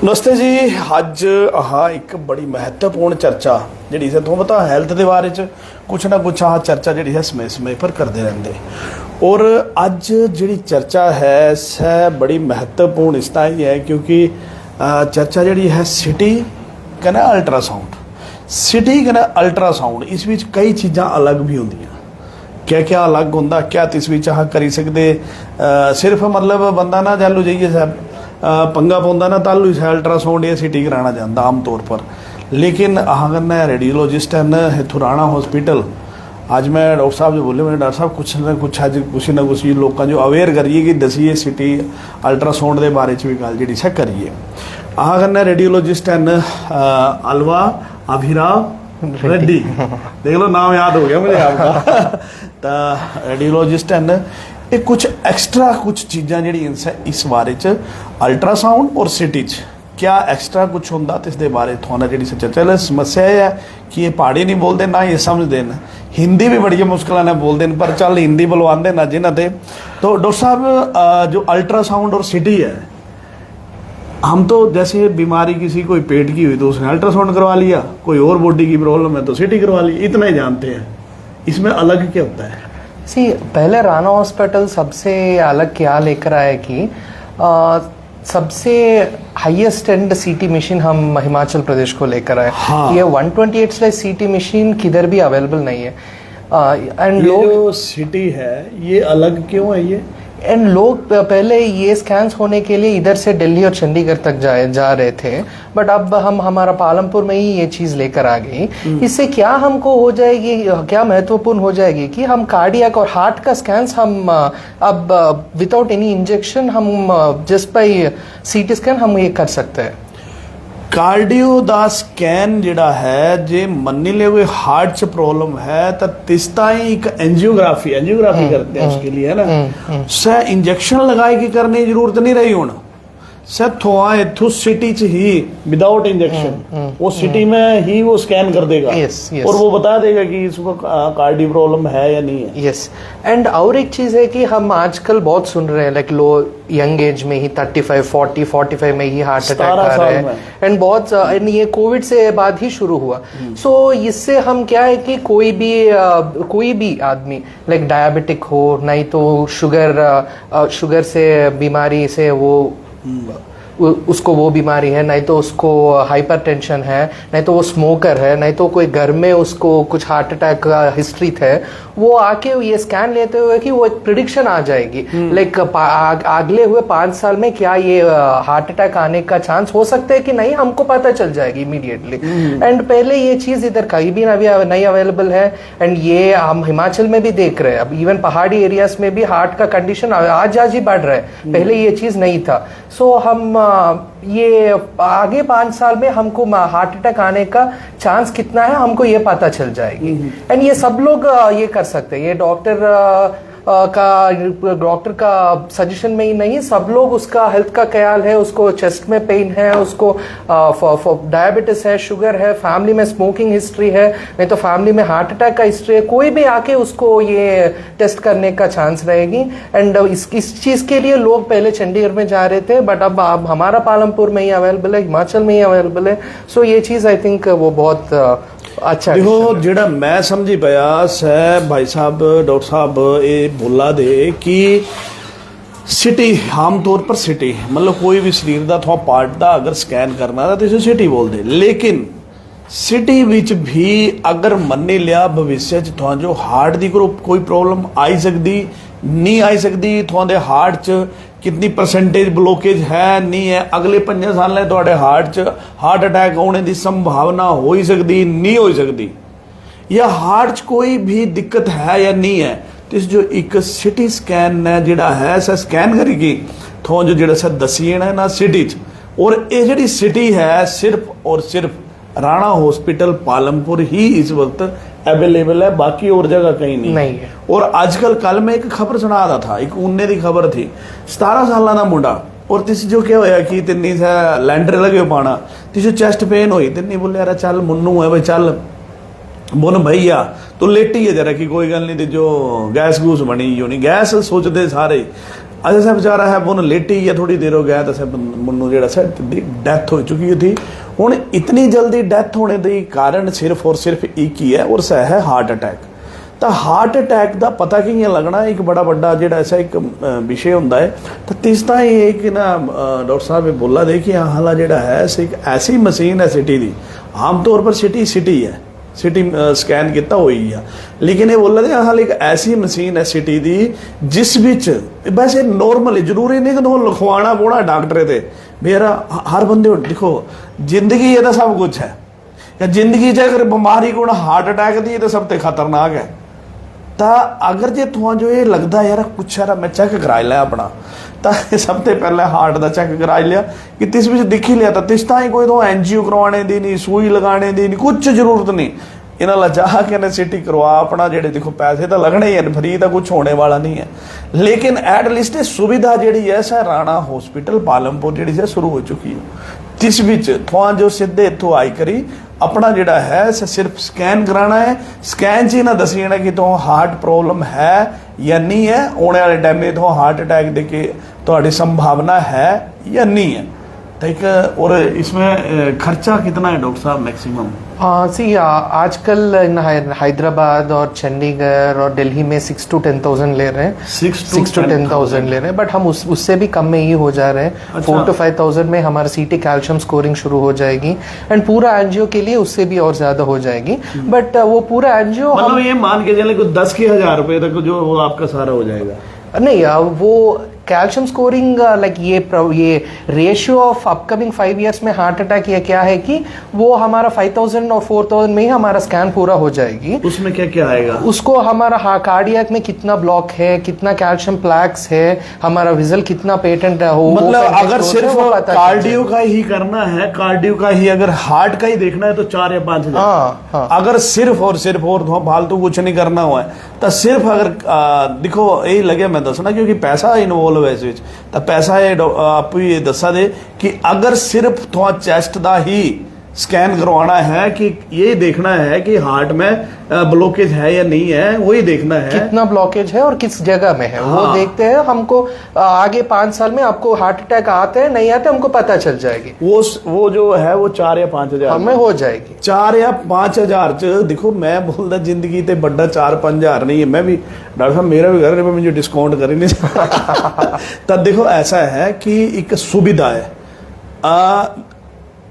नमस्ते जी। अज एक बड़ी महत्वपूर्ण चर्चा जी से तुम पता हैल्थ के बारे कुछ ना कुछ चर्चा जी है समय समय पर करते रहते। और अज जी चर्चा है सह बड़ी महत्वपूर्ण इसलिए ही है क्योंकि चर्चा जी है सिटी कहना अल्ट्रासाउंड। सिटी कहना अल्ट्रासाउंड इस बीच कई चीज़ां अलग भी होंगी। क्या क्या अलग होंदा क्या इस बीच करी सकते सिर्फ मतलब बंदा ना चालू जाइए साहब पंगा पाँदा ना तल अल्ट्रासाउंड या सिटी कराना चाहता आम तौर पर। लेकिन करना रेडियोलॉजिस्ट हैं इतों राणा हॉस्पिटल। आज मैं डॉक्टर साहब जो बोले मैंने डॉक्टर साहब कुछ ना कुछ अज कुछ ना कुछ लोगों जो अवेयर करिए कि दसीए सिटी अल्ट्रासाउंड के बारे भी गल जी सा करिए। करना रेडियोलॉजिस्ट हैं अलवा अभिराव रेड्डी। देख लो नाम याद हो गया मुझे आपका। तो रेडियोलॉजिस्ट हैं ये कुछ एक्सट्रा कुछ चीज़ां जी इस बारे अल्ट्रासाउंड और सिटी क्या एक्सट्रा कुछ होंदा तो इसके बारे थोड़ा जी चर्चा। समस्या यह है कि ये पहाड़ी नहीं बोलते ना ये समझते हैं, हिंदी भी बड़ी मुश्किल ने बोलते हैं पर चल हिंदी बुलवाते ना जिन्हें थे। तो डॉक्टर साहब जो अल्ट्रासाउंड और सिटी है हम तो जैसे बीमारी किसी कोई पेट की हुई तो उसने अल्ट्रासाउंड करवा लिया, कोई और बॉडी की प्रॉब्लम है तो सिटी करवा ली, इतना ही जानते हैं। इसमें अलग क्या होता है? पहले राणा हॉस्पिटल सबसे अलग क्या लेकर आया कि सबसे हाईएस्ट एंड सीटी मशीन हम हिमाचल प्रदेश को लेकर आए। हाँ। ये 128 सीटी मशीन किधर भी अवेलेबल नहीं है। एंड लोग सिटी है ये अलग क्यों है ये? एंड लोग पहले ये स्कैन्स होने के लिए इधर से दिल्ली और चंडीगढ़ तक जा रहे थे, बट अब हम हमारा पालमपुर में ही ये चीज़ लेकर आ गई। इससे क्या हमको हो जाएगी, क्या महत्वपूर्ण हो जाएगी कि हम कार्डियक और हार्ट का स्कैन्स हम अब विदाउट एनी इंजेक्शन हम जस्ट बाय सीटी स्कैन हम ये कर सकते हैं। कार्डियो दा स्कैन जिहड़ा है जे मन्नी ले कोई हार्ट च प्रॉब्लम है तो तिस्ता ही एक एंजियोग्राफी करते हैं उसके लिए है ना। सह इंजेक्शन लगाए की करने की जरूरत नहीं रही हूँ सर थोड़ा इथू सिटी च ही विदाउट इंजेक्शन वो सिटी में ही वो स्कैन कर देगा। yes. और वो बता देगा कि इसको कार्डियो प्रॉब्लम है या नहीं है। यस एंड और एक चीज़ है कि हम आजकल बहुत सुन रहे हैं लाइक लो यंग एज में ही 35 40 45 में ही हार्ट अटैक आ रहे हैं एंड बहुत एंड ये कोविड से बाद ही शुरू हुआ। सो इससे हम क्या है कि कोई भी आदमी लाइक डायबिटिक हो, नहीं तो शुगर से बीमारी से वो उसको वो बीमारी है, नहीं तो उसको हाइपरटेंशन है, नहीं तो वो स्मोकर है, नहीं तो कोई घर में उसको कुछ हार्ट अटैक का हिस्ट्री थे, वो आके ये स्कैन लेते हुए कि वो एक प्रिडिक्शन आ जाएगी लाइक अगले हुए 5 साल में क्या ये हार्ट अटैक आने का चांस हो सकता है कि नहीं, हमको पता चल जाएगी इमीडिएटली। एंड पहले ये चीज़ इधर कहीं भी नहीं अवेलेबल है एंड ये हम हिमाचल में भी देख रहे हैं। अब इवन पहाड़ी एरियाज में भी हार्ट का कंडीशन आज ही बढ़ रहा है, पहले ये चीज़ नहीं था। सो हम ये आगे 5 साल में हमको हार्ट अटैक आने का चांस कितना है हमको ये पता चल जाएगी। एंड ये सब लोग ये कर सकते हैं, ये डॉक्टर का सजेशन में ही नहीं, सब लोग उसका हेल्थ का ख्याल है, उसको चेस्ट में पेन है, उसको डायबिटीज है, शुगर है, फैमिली में स्मोकिंग हिस्ट्री है, नहीं तो फैमिली में हार्ट अटैक का हिस्ट्री है, कोई भी आके उसको ये टेस्ट करने का चांस रहेगी। एंड इस चीज़ के लिए लोग पहले चंडीगढ़ में जा रहे थे बट अब हमारा पालमपुर में ही अवेलेबल है, हिमाचल में ही अवेलेबल है। सो ये चीज़ आई थिंक वो बहुत अच्छा देखो जिहड़ा मैं समझी पाया सह भाई साहब डॉक्टर साहब ये बोला दे कि सिटी आम तौर पर सिटी मतलब कोई भी शरीर का थोड़ा पार्ट का अगर स्कैन करना था तो इसे सिटी बोलते। लेकिन सिटी विच भी अगर मन्नी लिया भविष्य थोड़ा जो हार्ट की कोई प्रॉब्लम आई सकती नहीं आई सकती, थोड़े हार्ट च कितनी परसेंटेज ब्लॉकेज है नहीं है, अगले 5 साल थोड़े हार्ट च हार्ट अटैक होने की संभावना हो ही सकती नहीं हो सकती, या हार्ट च कोई भी दिक्कत है या नहीं है। तो इस जो एक सिटी स्कैन है जिहड़ा है सा स्कैन करेगी थोड़ा जो जिहड़ा सा दसी है ना सिटी च। और ये जिहड़ी सिटी है सिर्फ और सिर्फ राणा हॉस्पिटल पालमपुर ही इस वक्त अवेलेबल है, बाकी और जगह कहीं नहीं है। और आजकल कल मैं एक खबर सुना रहा था, एक उन्ने की खबर थी 17 साल का मुंडा और तिस जो क्या होया कि तिन्नी सा लैंडर लगे पाना तिस चेस्ट पेन हुई तिन्नी बोले यार चल मुन्नू है भाई चल बोन भैया तो लेटी है जरा कि कोई गल नहीं जो गैस गूस बनी जो नहीं गैस सोचते सारे अजय साहब बेचारा है वो लेटी या थोड़ी देर हो गया तो साहब मनु जेड़ा सा डैथ हो चुकी थी। हुण इतनी जल्दी डैथ होने के कारण सिर्फ और सिर्फ एक ही है और सह है हार्ट अटैक। तो हार्ट अटैक का पता कियां लगना एक बड़ा बड़ा जेड़ा ऐसा एक विषय होंदा है। तो तिस तां एक ना डॉक्टर साहब ये बोला दे कि हाला जेड़ा है एक ऐसी मशीन है सिटी की, आमतौर पर सिटी है सिटी स्कैन किया हुई है, लेकिन ये बोला दे हाल एक ऐसी मशीन है सिटी की जिस विच वैसे नॉर्मली जरूरी नहीं कि तुम लिखवाना पौना डॉक्टर ते मेरा हर बंदे देखो जिंदगी ये तो सब कुछ है। जिंदगी च अगर बीमारी को हार्ट अटैक दी तो सब तो खतरनाक है। तो अगर जे तुम जो ये लगता यार कुछ यार मैं चेक कराई लिया अपना, तो सब तो पहले हार्ट का चेक कराई लिया कि तिस भी दिख ही लिया, तो तिस ताई कोई तो एनजीओ करवाने की नहीं, सुई लगाने की नहीं, कुछ जरूरत नहीं। इन्होंने जा के सिटी करवा अपना जेडे देखो पैसे तो लगने ही है, फ्री तो कुछ होने वाला नहीं है। लेकिन एटलीस्ट सुविधा जी है सर राणा हॉस्पिटल पालमपुर जी है शुरू हो चुकी है। तिस विच तुम जो सीधे इतों आई करी अपना जिहड़ा है सिर्फ स्कैन कराना है। स्कैन च ही ना दसी जाना कि तुम हार्ट प्रॉब्लम है या नहीं है, आने वाले टाइम में तुम हार्ट अटैक दे के तुम्हारी संभावना है या नहीं है। तो एक और इसमें खर्चा कितना है डॉक्टर साहब मैक्सिमम? सी आजकल हैदराबाद और चंडीगढ़ और दिल्ली में 6 to 10,000 ले रहे हैं, 6 to 10,000 ले रहे हैं, बट हम उससे भी कम में ही हो जा रहे हैं। अच्छा। 4 to 5,000 में हमारा सीटी कैल्शियम स्कोरिंग शुरू हो जाएगी एंड पूरा एनजीओ के लिए उससे भी और ज्यादा हो जाएगी। बट वो पूरा एनजीओ मतलब ये मान के चले कुछ 10,000 रुपए तक जो वो आपका सारा हो जाएगा? नहीं, वो कैल्शियम स्कोरिंग लाइक ये रेशियो ऑफ अपकमिंग 5 years में हार्ट अटैक ये क्या है कि वो हमारा 5,000 और 4,000 में ही हमारा स्कैन पूरा हो जाएगी। उसमें क्या क्या आएगा? उसको हमारा कार्डियक में कितना ब्लॉक है, कितना कैल्शियम प्लैक्स है, हमारा विजल कितना पेटेंट है, हो मतलब अगर सिर्फ कार्डियो का ही करना है, कार्डियो का ही अगर हार्ट का ही देखना है तो 4 या 5 हजार। अगर सिर्फ और फालतू कुछ नहीं करना हुआ है तो सिर्फ अगर देखो यही लगे मैं दसना क्योंकि पैसा इन्वॉल्व तो पैसा आप ये दसा दे कि अगर सिर्फ थोड़ा चेस्ट का ही स्कैन करवाना है कि ये देखना है कि हार्ट में ब्लॉकेज है या नहीं है, वही देखना है कितना ब्लॉकेज है और किस जगह में है। हाँ। वो देखते हैं हमको आगे 5 साल में आपको हार्ट अटैक आते हैं नहीं आते हमको पता चल जाएगी। वो जो है वो 4 या 5 हजार हमें हो जाएगी। 4 या 5 हजार च देखो मैं बोलता जिंदगी ते बड़ा 4-5 हजार नहीं है। मैं भी डॉक्टर साहब मेरा भी घर में मुझे डिस्काउंट कर ही नहीं तब देखो ऐसा है कि एक सुविधा है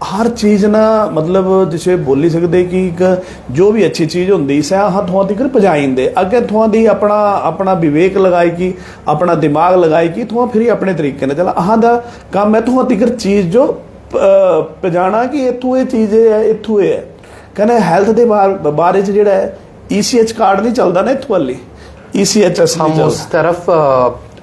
हर चीज़ ना मतलब जिसे बोल नहीं सकते कि एक जो भी अच्छी चीज़ होंगी सह हाँ थोड़ा तिकर पजाई दे अगर थोड़ा दी अपना विवेक लगाई कि अपना दिमाग लगाई कि थोड़ा फिर अपने तरीके ने चला अहां दा काम है थोड़ा तिकर चीज़ जो पजाना कि इतों ये चीज़ है इतों ये है कहने हेल्थ के बारे जो है ECH कार्ड नहीं चलता ना इतों वाली ECHS हम उस तरफ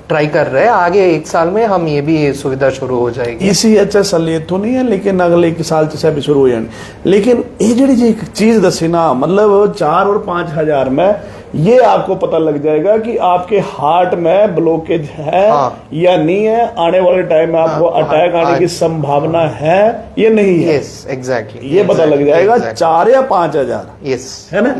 ट्राई कर रहे हैं। आगे 1 साल में हम ये भी सुविधा शुरू हो जाएगी। ECHS हाले तो नहीं है लेकिन अगले 1 साल से भी शुरू हो जाए। लेकिन ये जी एक चीज दसी ना मतलब 4 और 5 हजार में ये आपको पता लग जाएगा कि आपके हार्ट में ब्लॉकेज है या नहीं है, आने वाले टाइम में आपको अटैक आने की संभावना है या नहीं है। एग्जैक्टली ये पता लग जाएगा 4 या 5 हजार है ना।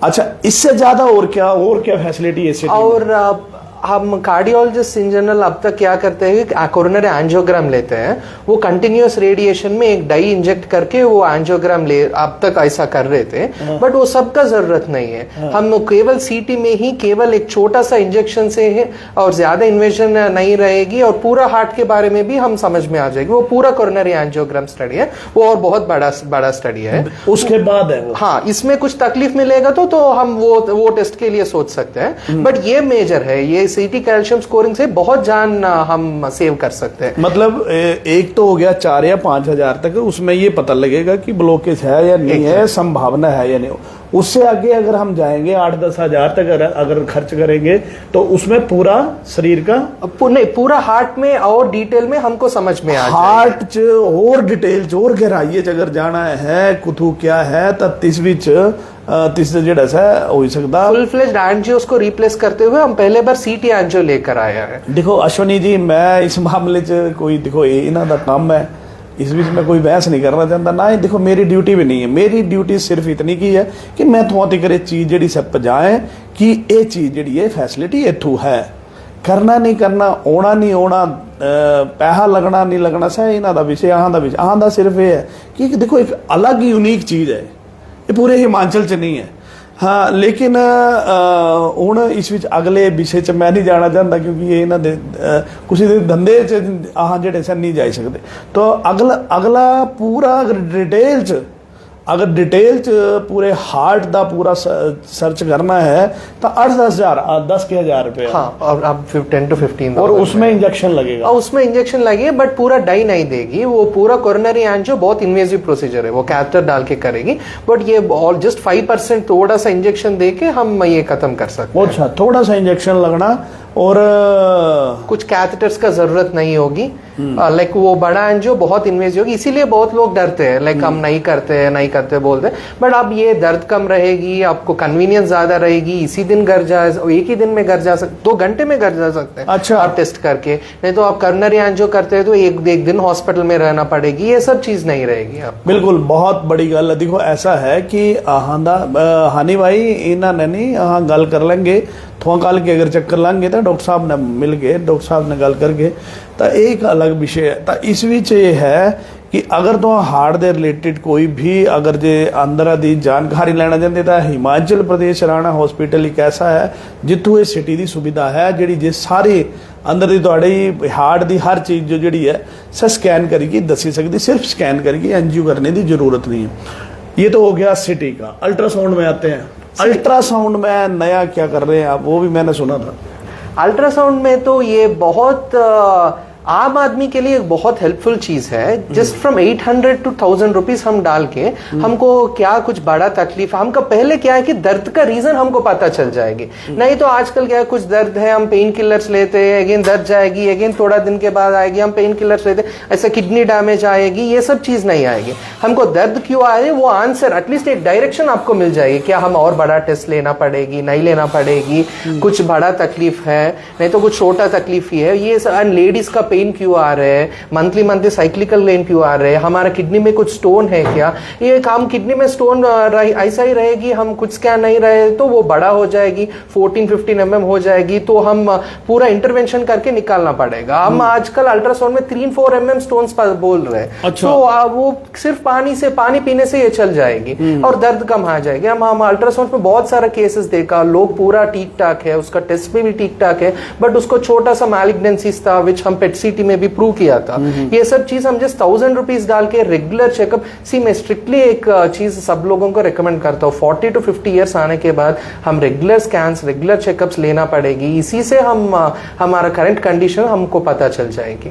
अच्छा इससे ज्यादा और क्या फैसिलिटी है? और हम कार्डियोलॉजिस्ट इन जनरल अब तक क्या करते हैं कि कोरोनरी एंजियोग्राम लेते हैं, वो कंटिन्यूअस रेडिएशन में एक डाई इंजेक्ट करके वो एंजियोग्राम ले अब तक ऐसा कर रहे थे। बट वो सबका जरूरत नहीं है। हम केवल सीटी में ही केवल एक छोटा सा इंजेक्शन से है और ज्यादा इन्वेजन नहीं रहेगी और पूरा हार्ट के बारे में भी हम समझ में आ जाएगी। वो पूरा कोरोनरी एंजियोग्राम स्टडी है, वो और बहुत बड़ा स्टडी है। उसके बाद है वो। हाँ, इसमें कुछ तकलीफ मिलेगा तो हम वो टेस्ट के लिए सोच सकते हैं। बट ये मेजर है, ये सीटी कैल्शियम स्कोरिंग से बहुत जान हम सेव कर सकते हैं। मतलब एक तो हो गया 4 या 5 हजार तक, उसमें ये पता लगेगा कि ब्लॉकेज है या नहीं है, संभावना है या नहीं। उससे आगे अगर हम जाएंगे 8-10 हजार तक अगर खर्च करेंगे तो उसमें पूरा शरीर का नहीं पूरा हार्ट में और डिटेल में हमको समझ में आ जाएगा। हार्ट और डिटेल और गहराई अगर जाना है कुथू क्या है तो तीसरे जेड़ा सा हो सकता फुल फ्लेज्ड एंजियोस को रिप्लेस करते हुए हम पहले बार सीटी एंजियो लेकर आए हैं। देखो अश्वनी जी मैं इस मामले च कोई देखो इन्हां दा काम है, इस बीच में कोई बहस नहीं करना चाहता ना ही देखो मेरी ड्यूटी भी नहीं है। मेरी ड्यूटी सिर्फ इतनी की है कि मैं थोड़ा तक चीज़ जी सब पजाए कि ये चीज़ जी फैसिलिटी इतों है ਕਰਨਾ ਨਹੀਂ ਕਰਨਾ, ਆਉਣਾ ਨਹੀਂ ਆਉਣਾ, ਪੈਸਾ ਲੱਗਣਾ ਨਹੀਂ ਲੱਗਣਾ, ਸਾ ਇਹਨਾਂ ਦਾ ਵਿਸ਼ੇ ਆਹਾਂ ਦਾ ਸਿਰਫ ਇਹ ਹੈ ਕਿ ਦੇਖੋ ਇੱਕ ਅਲੱਗ ਯੂਨੀਕ ਚੀਜ਼ ਹੈ, ਇਹ ਪੂਰੇ ਹਿਮਾਚਲ 'ਚ ਨਹੀਂ ਹੈ। ਹਾਂ ਲੇਕਿਨ ਹੁਣ ਇਸ ਵਿੱਚ ਅਗਲੇ ਵਿਸ਼ੇ 'ਚ ਮੈਂ ਨਹੀਂ ਜਾਣਾ ਚਾਹੁੰਦਾ ਕਿਉਂਕਿ ਇਹ ਇਹਨਾਂ ਦੇ ਕਿਸੇ ਦੇ ਧੰਦੇ 'ਚ ਆਹ ਜਿਹੜੇ ਸਨ ਨਹੀਂ ਜਾ ਸਕਦੇ। ਤਾਂ ਅਗਲਾ ਪੂਰਾ अगर डिटेल च पूरे हार्ट का पूरा सर्च करना है तो 10 के हज़ार रुपये। हाँ, और अब 10 to 15 और उसमें इंजेक्शन लगेगा। उसमें इंजेक्शन लगेगा बट पूरा डाई नहीं देगी वो, पूरा कोरोनरी एंजियो बहुत इन्वेजिव प्रोसीजर है, वो कैथेटर डाल के करेगी। बट ये ऑल जस्ट 5% थोड़ा सा इंजेक्शन दे के हम ये खत्म कर सकते हैं। अच्छा, थोड़ा सा इंजेक्शन लगना और कुछ कैथेटर्स का जरूरत नहीं होगी। लाइक वो बड़ा एंजियो बहुत इन्वेजिव होगी, इसीलिए बहुत लोग डरते हैं, लाइक हम नहीं करते बोलते। बट अब ये दर्द कम रहेगी, आपको कन्वीनियंस ज्यादा रहेगी, इसी दिन घर जा, एक ही दिन में घर जा सकते, 2 घंटे में घर जा सकते हैं। अच्छा, आप टेस्ट करके। नहीं तो आप कोरोनरी एंजियो करते हैं तो एक दिन हॉस्पिटल में रहना पड़ेगी, ये सब चीज नहीं रहेगी। आप बिल्कुल बहुत बड़ी गल। देखो ऐसा है कि हानी भाई इन्होंने नहीं गल कर लेंगे थोड़ा कल के अगर चक्कर लाएंगे तो डॉक्टर साहब ने मिल गए, डॉक्टर साहब ने गल करके तो एक अलग विषय है। तो इस विच ये है कि अगर तो हार्ट दे रिलेटेड कोई भी अगर जे अंदर दी जानकारी लेना चाहते तो हिमाचल प्रदेश राणा हॉस्पिटल एक ऐसा है जितों ये सिटी की सुविधा है जी जे सारे अंदर दी थोड़ी हार्ट की हर चीज़ जो जी है सर स्कैन करके दसी सकती, सिर्फ स्कैन करके एनजीओ करने की जरूरत नहीं है। ये तो हो गया सिटी का। अल्ट्रासाउंड में आते हैं। अल्ट्रासाउंड में नया क्या कर रहे हैं आप, वो भी मैंने सुना था। अल्ट्रासाउंड में तो ये बहुत आम आदमी के लिए बहुत हेल्पफुल चीज है। जस्ट फ्रॉम 800 to 1000 रुपीज हम डाल के हमको क्या कुछ बड़ा तकलीफ, हमका पहले क्या है कि दर्द का रीजन हमको पता चल जाएगी। नहीं तो आजकल क्या है, कुछ दर्द है हम पेन किलर्स लेते हैं, अगेन दर्द जाएगी, अगेन थोड़ा दिन के बाद आएगी, हम पेन किलर्स लेते हैं, ऐसे किडनी डैमेज आएगी, ये सब चीज नहीं आएगी। हमको दर्द क्यों आ रही है वो आंसर, एटलीस्ट एक डायरेक्शन आपको मिल जाएगी। क्या हम और बड़ा टेस्ट लेना पड़ेगी, नहीं लेना पड़ेगी, कुछ बड़ा तकलीफ है, नहीं तो कुछ छोटा तकलीफ ही है ये। लेडीज का पेन क्यों आ रहे हैं, मंथली साइक्लिकल पेन क्यों आ रहे हैं, हमारा किडनी में कुछ स्टोन है क्या, ये काम किडनी में स्टोन ऐसा ही रहेगी, हम कुछ स्कैन नहीं रहे तो वो बड़ा हो जाएगी, 14-15 mm हो जाएगी, तो हम पूरा इंटरवेंशन करके निकालना पड़ेगा। हम आजकल अल्ट्रासाउंड में 3-4 mm स्टोन बोल रहे हैं। अच्छा। तो वो सिर्फ पानी पीने से ये चल जाएगी और दर्द कम आ जाएगी। हम अल्ट्रासाउंड में बहुत सारा केसेस देखा, लोग पूरा ठीक ठाक है, उसका टेस्ट में भी ठीक ठाक है, बट उसको छोटा सा मैलिग्नेंसीज था विच हम पेट सीटी में भी प्रूव किया था। ये सब चीज हम जस्ट 1000 रुपीज डाल के रेगुलर चेकअप। मैं स्ट्रिक्टली एक चीज सब लोगों को रिकमेंड करता हूँ, 40 to 50 ईयर्स आने के बाद हम रेगुलर स्कैन्स, रेगुलर चेकअप्स लेना पड़ेगी। इसी से हम हमारा करंट कंडीशन हमको पता चल जाएगी।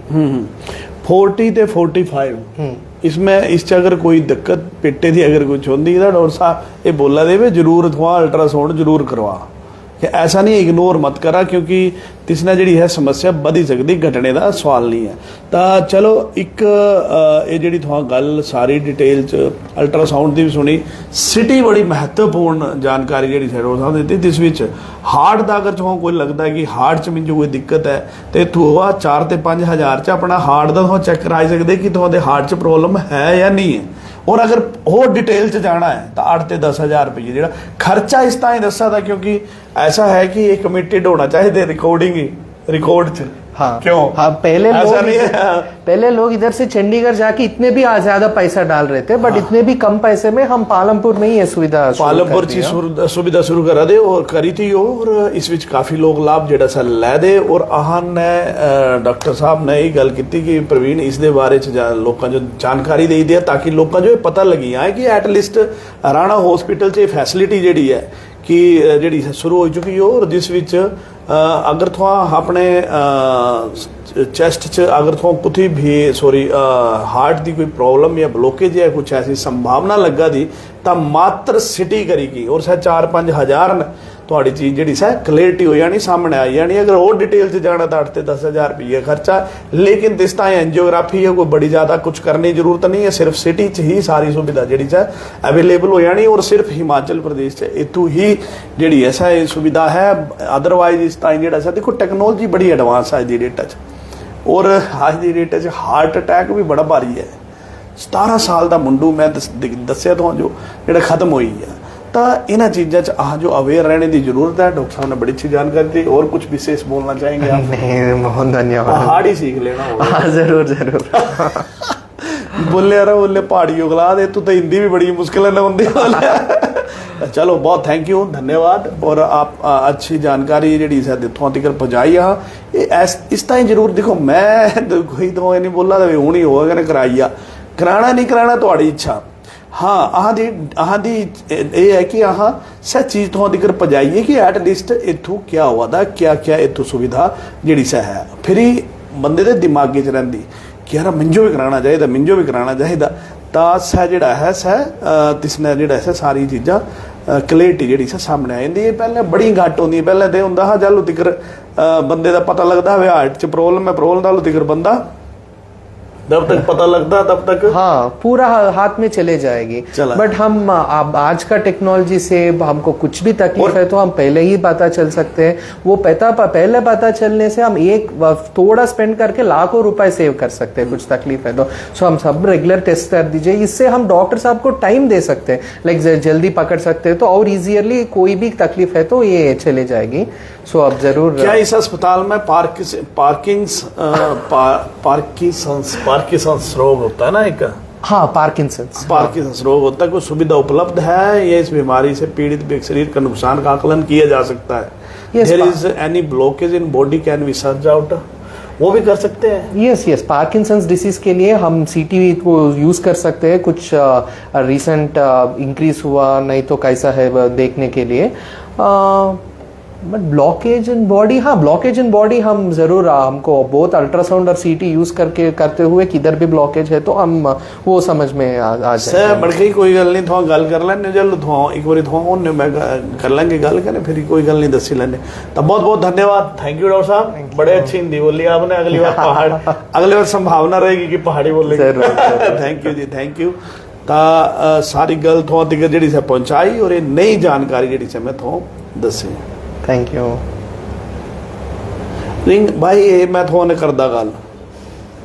40 ते 45 इसमें इस अगर कोई दिक्कत पेटे की अगर कुछ होती है डॉक्टर साहब ये बोला दे जरूर थोड़ा अल्ट्रासाउंड जरूर करवा, कि ऐसा नहीं इग्नोर मत करा क्योंकि तिसने जी है समस्या बढ़ी सकती, घटने का सवाल नहीं है। तो चलो एक ये जी थोड़ा गल सारी डिटेल च अल्ट्रासाउंड की भी सुनी, सिटी बड़ी महत्वपूर्ण जानकारी जी डॉक्टर साहब दी जिस विच हार्ट का अगर तुम कोई लगता है कि हार्ट च मिंजो कोई दिक्कत है तो थोड़ा 4 ते 5 हज़ार च अपना हार्ट का तुम चेक करा सकते कि तुम्हारे हार्ट च प्रॉब्लम है या नहीं है। और अगर और डिटेल च जाना है तो 8 ते 10 हज़ार रुपये जो खर्चा इस तरह दसा था क्योंकि ऐसा है कि ये कमिटेड होना चाहिए रिकॉर्ड च। हाँ, क्यों? हाँ, पहले लोग इधर से चंडीगढ़ जाके इतने भी ज्यादा पैसा डाल रहे थे, बट इतने भी कम पैसे में हम पालमपुर में ही ये सुविधा पालमपुर की सुविधा शुरू करा दे और करी थी और इस विच काफी लोग लाभ जेड़ा सा लै दे। और आहान ने डॉक्टर साहब ने यही गल की कि प्रवीण इस दे बारे च लोगों जो जानकारी दे दिया ताकि लोगों जो पता लगी आए कि एटलीस्ट राणा हॉस्पिटल च फैसिलिटी जी है कि जी शुरू हो चुकी है। और जिस विच अगर थोड़ा अपने चेस्ट च अगर थोड़ा कुछ भी हार्ट की कोई प्रॉब्लम या ब्लॉकेज या कुछ ऐसी संभावना लगा दी तो मात्र सिटी करेगी और शायद 4-5 हज़ार थोड़ी चीज़ जी सर क्लैरिटी हो जानी, सामने आई जानी। अगर और डिटेल से जाना तो 8 से 10 हज़ार रुपये खर्चा, लेकिन जिस तरह एंजियोग्राफी है कोई बड़ी ज़्यादा कुछ करने की जरूरत नहीं है, सिर्फ सिटी च ही सारी सुविधा जी अवेलेबल हो जानी। और सिर्फ हिमाचल प्रदेश से इतू ही जी ऐसा सुविधा है, अदरवाइज इस तरह जो देखो टेक्नोलॉजी बड़ी एडवांस है आज की डेट च। और आज की डेट च हार्ट अटैक भी बड़ा भारी है। 17 साल का मुंडू मैं दसिया तो जो खत्म हुई है ਤਾਂ ਇਹਨਾਂ ਚੀਜ਼ਾਂ 'ਚ ਆਹ ਜੋ ਅਵੇਅਰ ਰਹਿਣੇ ਦੀ ਜ਼ਰੂਰਤ ਹੈ। डॉक्टर साहब ने बड़ी अच्छी जानकारी दी। और कुछ विशेष बोलना चाहेंगे आप? नहीं, बहुत धन्यवाद। पहाड़ी सीख लेना होगा। हाँ, जरूर जरूर। बोले यार बोले पहाड़ी उगला दे, तू तो हिंदी भी बड़ी मुश्किल है बंदी वाले। चलो बहुत थैंक यू, धन्यवाद। और आप अच्छी जानकारी जी इतों तक पहुँचाई आ। इस तरह जरूर देखो, मैं कोई तो नहीं बोला हूँ ही होगा कि कराई आ, कराना नहीं कराना थोड़ी इच्छा। हाँ आह दी ये है कि आह सह चीज़ तो तक पहुँचाइए कि एटलीस्ट इतों क्या हुआ था, क्या क्या इतों सुविधा जी सह है। फिर ही बंदे के दिमाग च रही कि यार मिंजो भी कराना चाहिए, मिंजो भी कराना चाहिए। तो सह जोड़ा है सह तिसने जोड़ा है सारी चीज़ा क्लैरिटी जी सामने आ जाती है। पहले बड़ी घट होंगी, पहले तो होंगे हाँ चलो तिकर बंदे का पता लगता है हार्ट च प्रॉब्लम है, प्रॉब्लम नालों तिकर बंदा जब तक पता लगता तब तक हाँ पूरा हाथ में चले जाएगी। बट हम अब आज का टेक्नोलॉजी से हमको कुछ भी तकलीफ है तो हम पहले ही पता चल सकते हैं। वो पहले पता चलने से हम एक थोड़ा स्पेंड करके लाखों रुपए सेव कर सकते हैं। कुछ तकलीफ है तो सो हम सब रेगुलर टेस्ट कर दीजिए। इससे हम डॉक्टर साहब को टाइम दे सकते हैं, लाइक जल्दी पकड़ सकते हैं तो और इजीली कोई भी तकलीफ है तो ये चले जाएगी। सो अब जरूर क्या इस अस्पताल में पार्किंसंस रोग होता है ना एक? हाँ, पार्किंसंस रोग होता है, कोई सुविधा उपलब्ध है? ये इस बीमारी से पीड़ित शरीर का नुकसान का आकलन किया जा सकता है? There is any blockage in body can be search out, वो भी कर सकते हैं? यस, पार्किंसंस डिसीज के लिए हम सीटी को यूज कर सकते हैं। कुछ रिसेंट इंक्रीज हुआ नहीं तो कैसा है देखने के लिए। बट ब्लॉकेज इन बॉडी, हाँ ब्लॉकेज इन बॉडी हम जरूर हमको बहुत अल्ट्रासाउंड और सीटी यूज करते हुए किधर भी ब्लॉकेज है तो हम वो समझ में आ जाए। बढ़ गई कोई गल नहीं, थोड़ा गल कर लेने चलो थोड़ा एक बार थोड़ा मैं कर लेंगे गल करें, फिर कोई गल नहीं दसी लेने। तो बहुत बहुत धन्यवाद, थैंक यू डॉक्टर साहब, बड़े अच्छी हिंदी बोली आपने। अगली बार पहाड़ अगली बार संभावना रहेगी कि पहाड़ी बोलेंगे। थैंक यू जी, थैंक यू। तो सारी गल थोड़ा तक जी पहुँचाई और ये नई जानकारी जी मैं थोड़ा दसी। Thank you. रिंग भाई, ये मैं थोड़ा करदा गल